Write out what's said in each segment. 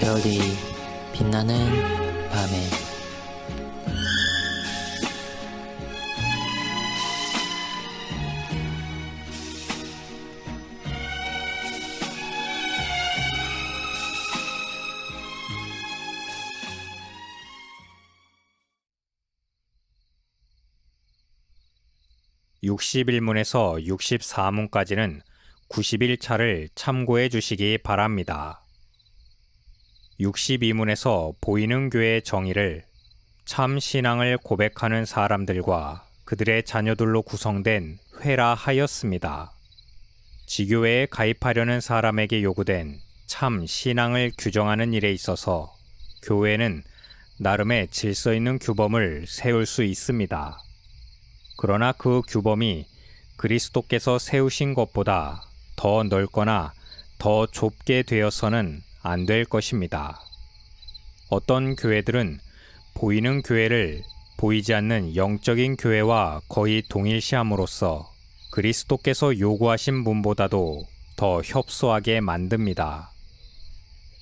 별이 빛나는 밤에 (61문에서 64문까지는 91차를 참고해 주시기 바랍니다. 62문에서 보이는 교회의 정의를 참 신앙을 고백하는 사람들과 그들의 자녀들로 구성된 회라 하였습니다. 지교회에 가입하려는 사람에게 요구된 참 신앙을 규정하는 일에 있어서 교회는 나름의 질서 있는 규범을 세울 수 있습니다. 그러나 그 규범이 그리스도께서 세우신 것보다 더 넓거나 더 좁게 되어서는 안 될 것입니다. 어떤 교회들은 보이는 교회를 보이지 않는 영적인 교회와 거의 동일시함으로써 그리스도께서 요구하신 분보다도 더 협소하게 만듭니다.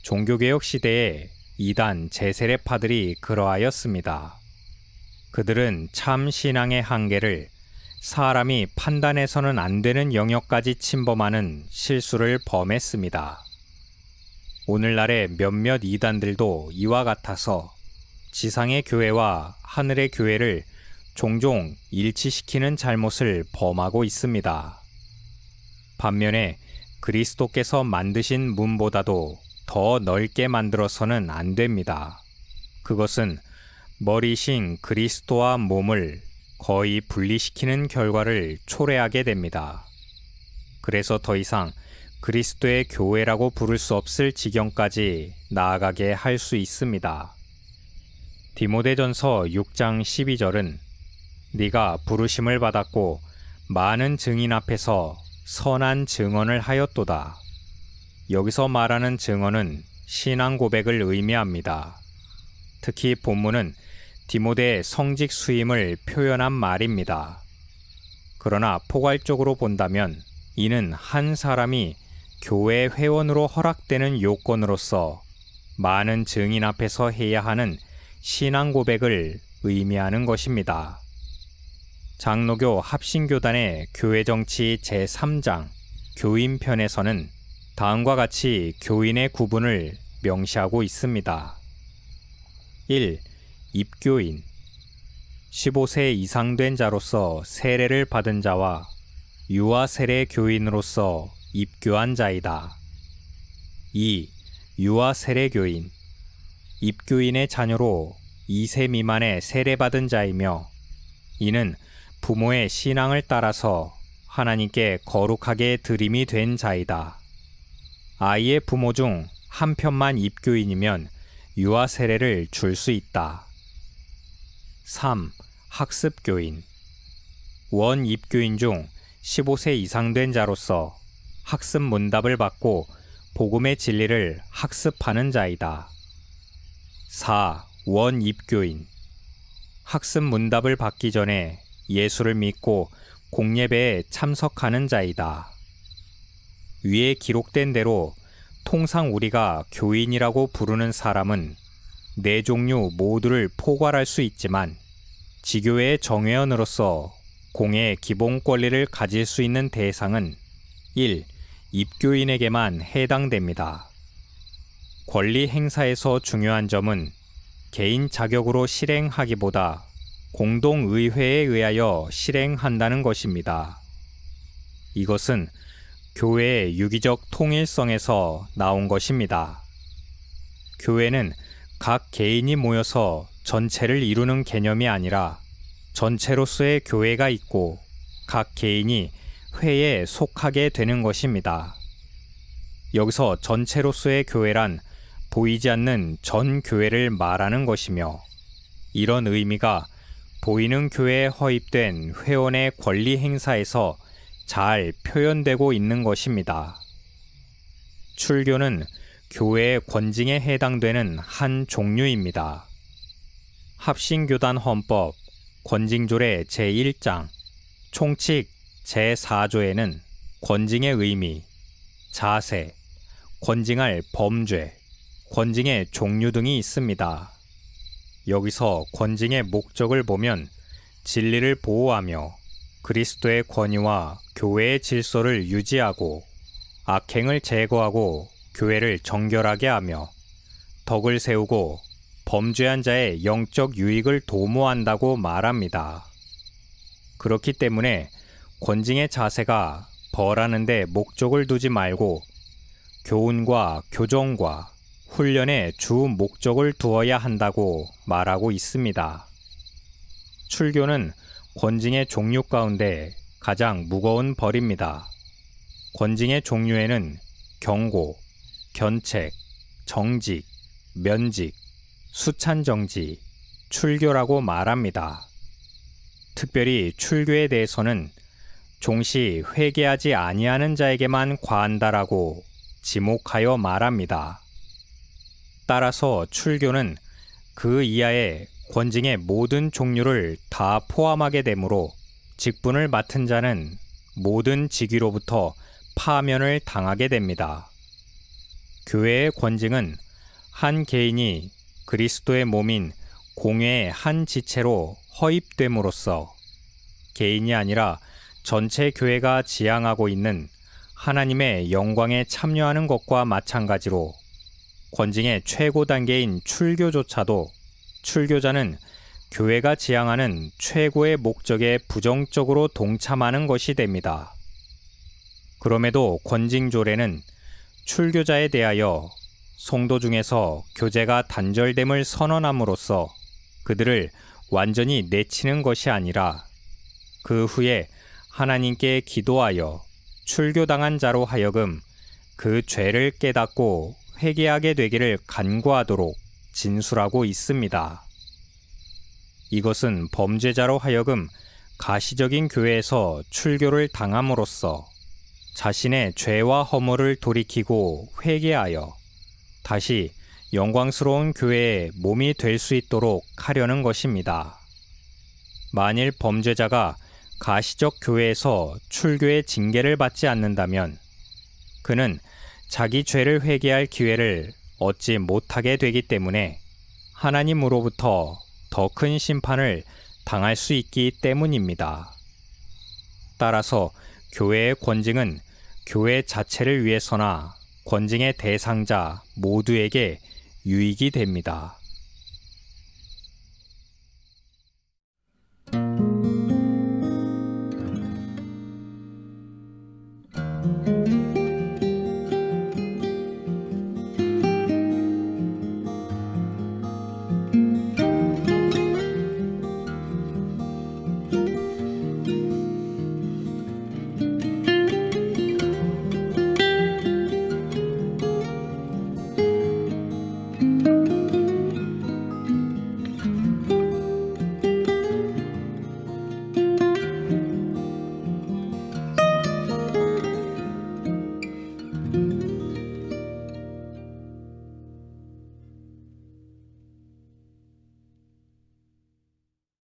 종교개혁 시대에 이단 제세례파들이 그러하였습니다. 그들은 참 신앙의 한계를 사람이 판단해서는 안 되는 영역까지 침범하는 실수를 범했습니다. 오늘날의 몇몇 이단들도 이와 같아서 지상의 교회와 하늘의 교회를 종종 일치시키는 잘못을 범하고 있습니다. 반면에 그리스도께서 만드신 문보다도 더 넓게 만들어서는 안 됩니다. 그것은 머리신 그리스도와 몸을 거의 분리시키는 결과를 초래하게 됩니다. 그래서 더 이상 그리스도의 교회라고 부를 수 없을 지경까지 나아가게 할 수 있습니다. 디모데전서 6장 12절은 네가 부르심을 받았고 많은 증인 앞에서 선한 증언을 하였도다. 여기서 말하는 증언은 신앙 고백을 의미합니다. 특히 본문은 디모데의 성직 수임을 표현한 말입니다. 그러나 포괄적으로 본다면 이는 한 사람이 교회 회원으로 허락되는 요건으로서 많은 증인 앞에서 해야 하는 신앙 고백을 의미하는 것입니다. 장로교 합신교단의 교회정치 제3장 교인편에서는 다음과 같이 교인의 구분을 명시하고 있습니다. 1. 입교인 15세 이상 된 자로서 세례를 받은 자와 유아 세례 교인으로서 입교한 자이다. 2. 유아 세례 교인 입교인의 자녀로 2세 미만의 세례받은 자이며 이는 부모의 신앙을 따라서 하나님께 거룩하게 드림이 된 자이다. 아이의 부모 중 한 편만 입교인이면 유아 세례를 줄 수 있다. 3. 학습교인 원 입교인 중 15세 이상 된 자로서 학습 문답을 받고 복음의 진리를 학습하는 자이다. 4. 원 입교인 학습 문답을 받기 전에 예수를 믿고 공예배에 참석하는 자이다. 위에 기록된 대로 통상 우리가 교인이라고 부르는 사람은 네 종류 모두를 포괄할 수 있지만 지교회의 정회원으로서 공의 기본 권리를 가질 수 있는 대상은 1. 입교인에게만 해당됩니다. 권리 행사에서 중요한 점은 개인 자격으로 실행하기보다 공동의회에 의하여 실행한다는 것입니다. 이것은 교회의 유기적 통일성에서 나온 것입니다. 교회는 각 개인이 모여서 전체를 이루는 개념이 아니라 전체로서의 교회가 있고 각 개인이 회에 속하게 되는 것입니다. 여기서 전체로서의 교회란 보이지 않는 전 교회를 말하는 것이며 이런 의미가 보이는 교회에 허입된 회원의 권리 행사에서 잘 표현되고 있는 것입니다. 출교는 교회의 권징에 해당되는 한 종류입니다. 합신교단 헌법 권징조례 제1장 총칙 제4조에는 권징의 의미, 자세, 권징할 범죄, 권징의 종류 등이 있습니다. 여기서 권징의 목적을 보면 진리를 보호하며 그리스도의 권위와 교회의 질서를 유지하고 악행을 제거하고 교회를 정결하게 하며 덕을 세우고 범죄한 자의 영적 유익을 도모한다고 말합니다. 그렇기 때문에 권징의 자세가 벌하는 데 목적을 두지 말고 교훈과 교정과 훈련에 주 목적을 두어야 한다고 말하고 있습니다. 출교는 권징의 종류 가운데 가장 무거운 벌입니다. 권징의 종류에는 경고, 견책, 정직, 면직, 수찬정지, 출교라고 말합니다. 특별히 출교에 대해서는 종시 회개하지 아니하는 자에게만 과한다라고 지목하여 말합니다. 따라서 출교는 그 이하의 권징의 모든 종류를 다 포함하게 되므로 직분을 맡은 자는 모든 직위로부터 파면을 당하게 됩니다. 교회의 권징은 한 개인이 그리스도의 몸인 공회의 한 지체로 허입됨으로써 개인이 아니라 전체 교회가 지향하고 있는 하나님의 영광에 참여하는 것과 마찬가지로 권징의 최고 단계인 출교조차도 출교자는 교회가 지향하는 최고의 목적에 부정적으로 동참하는 것이 됩니다. 그럼에도 권징조례는 출교자에 대하여 성도 중에서 교제가 단절됨을 선언함으로써 그들을 완전히 내치는 것이 아니라 그 후에 하나님께 기도하여 출교당한 자로 하여금 그 죄를 깨닫고 회개하게 되기를 간구하도록 진술하고 있습니다. 이것은 범죄자로 하여금 가시적인 교회에서 출교를 당함으로써 자신의 죄와 허물을 돌이키고 회개하여 다시 영광스러운 교회의 몸이 될 수 있도록 하려는 것입니다. 만일 범죄자가 가시적 교회에서 출교의 징계를 받지 않는다면 그는 자기 죄를 회개할 기회를 얻지 못하게 되기 때문에 하나님으로부터 더 큰 심판을 당할 수 있기 때문입니다. 따라서 교회의 권징은 교회 자체를 위해서나 권징의 대상자 모두에게 유익이 됩니다.